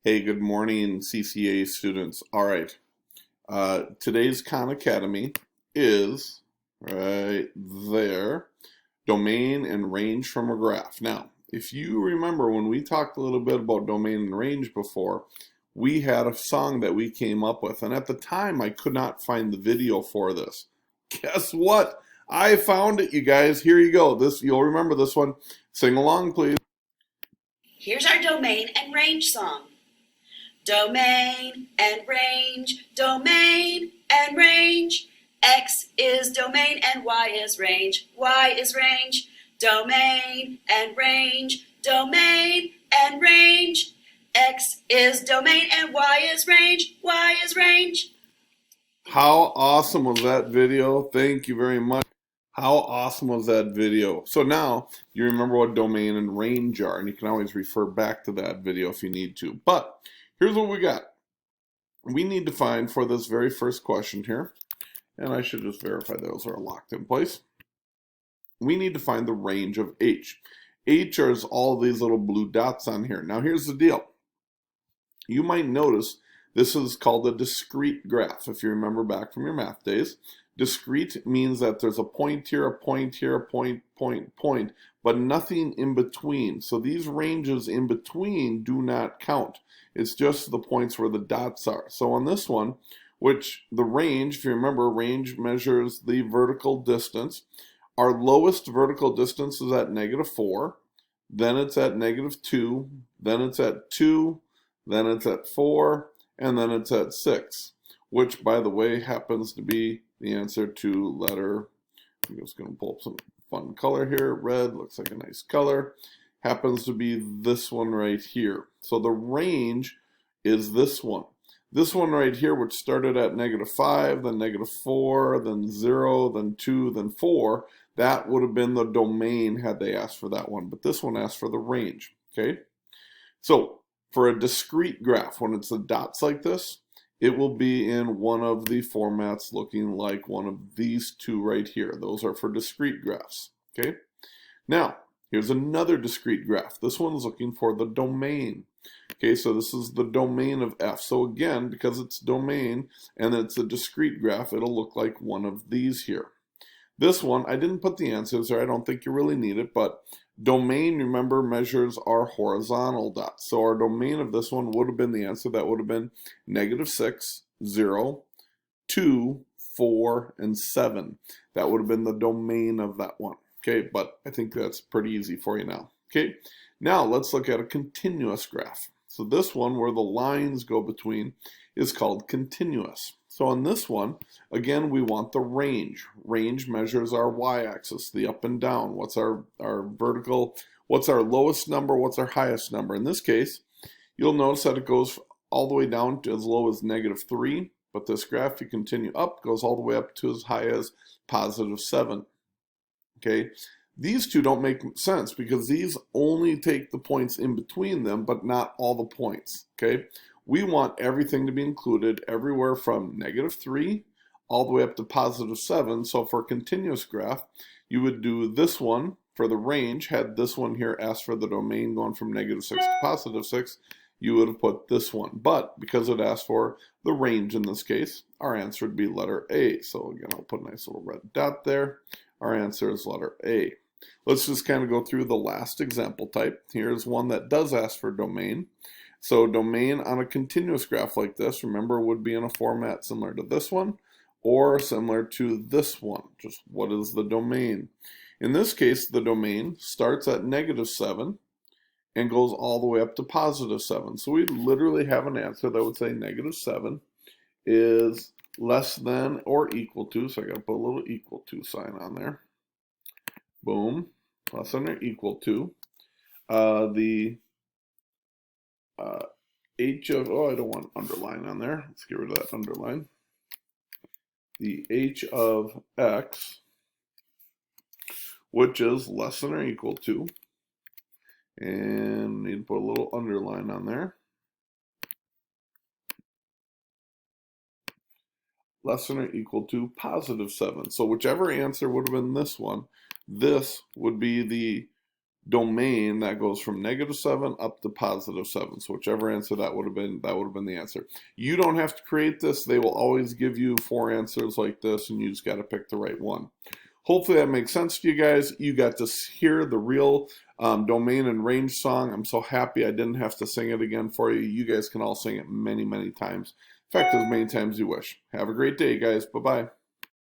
Hey, good morning, CCA students. All right, today's Khan Academy is right there, domain and range from a graph. Now, if you remember when we talked a little bit about domain and range before, we had a song that we came up with, and at the time I could not find the video for this. Guess what? I found it, you guys. Here you go. You'll remember this one. Sing along, please. Here's our domain and range song. Domain and range, domain and range. X is domain and Y is range, Y is range. Domain and range, domain and range. X is domain and Y is range, Y is range. How awesome was that video? Thank you very much. How awesome was that video? So now you remember what domain and range are, and you can always refer back to that video if you need to. But here's what we got. We need to find for this very first question here, and I should just verify those are locked in place. We need to find the range of H. H is all these little blue dots on here. Now here's the deal. You might notice this is called a discrete graph, if you remember back from your math days. Discrete means that there's a point here, a point here, a point, but nothing in between. So these ranges in between do not count. It's just the points where the dots are. So on this one, which the range, if you remember, range measures the vertical distance. Our lowest vertical distance is at -4, then it's at -2, then it's at 2, then it's at 4, and then it's at 6, which, by the way, happens to be the answer to letter, I'm just going to pull up some fun color here. Red looks like a nice color. Happens to be this one right here. So the range is this one. This one right here, which started at -5, then -4, then 0, then 2, then 4, that would have been the domain had they asked for that one. But this one asked for the range, okay? So for a discrete graph, when it's the dots like this, it will be in one of the formats looking like one of these two right here. Those are for discrete graphs, okay? Now, here's another discrete graph. This one's looking for the domain. Okay, so this is the domain of F. So again, because it's domain and it's a discrete graph, it'll look like one of these here. This one, I didn't put the answers there. I don't think you really need it, but domain, remember, measures our horizontal dots. So our domain of this one would have been the answer. That would have been -6, 0, 2, 4, and 7. That would have been the domain of that one. Okay, but I think that's pretty easy for you now. Okay, now let's look at a continuous graph. So this one, where the lines go between, is called continuous. So on this one, again, we want the range. Range measures our y-axis, the up and down. What's our vertical, what's our lowest number, what's our highest number? In this case, you'll notice that it goes all the way down to as low as -3, but this graph, you continue up, goes all the way up to as high as +7. Okay, these two don't make sense because these only take the points in between them, but not all the points. Okay, we want everything to be included everywhere from -3 all the way up to +7. So for a continuous graph, you would do this one for the range. Had this one here asked for the domain going from -6 to +6, you would have put this one. But because it asked for the range in this case, our answer would be letter A. So again, I'll put a nice little red dot there. Our answer is letter A. Let's just kind of go through the last example type. Here's one that does ask for domain. So domain on a continuous graph like this, remember, would be in a format similar to this one or similar to this one. Just what is the domain? In this case, the domain starts at -7 and goes all the way up to +7. So we literally have an answer that would say -7 is less than or equal to, so I got to put a little equal to sign on there. Boom, less than or equal to the h of, oh, I don't want underline on there. Let's get rid of that underline. The h of x, which is less than or equal to, and need to put a little underline on there. Less than or equal to +7. So whichever answer would have been this one, this would be the domain that goes from -7 up to +7. So whichever answer that would have been the answer. You don't have to create this. They will always give you 4 answers like this, and you just got to pick the right one. Hopefully that makes sense to you guys. You got to hear the real domain and range song. I'm so happy I didn't have to sing it again for you. You guys can all sing it many, many times. In fact, as many times as you wish. Have a great day, guys. Bye-bye.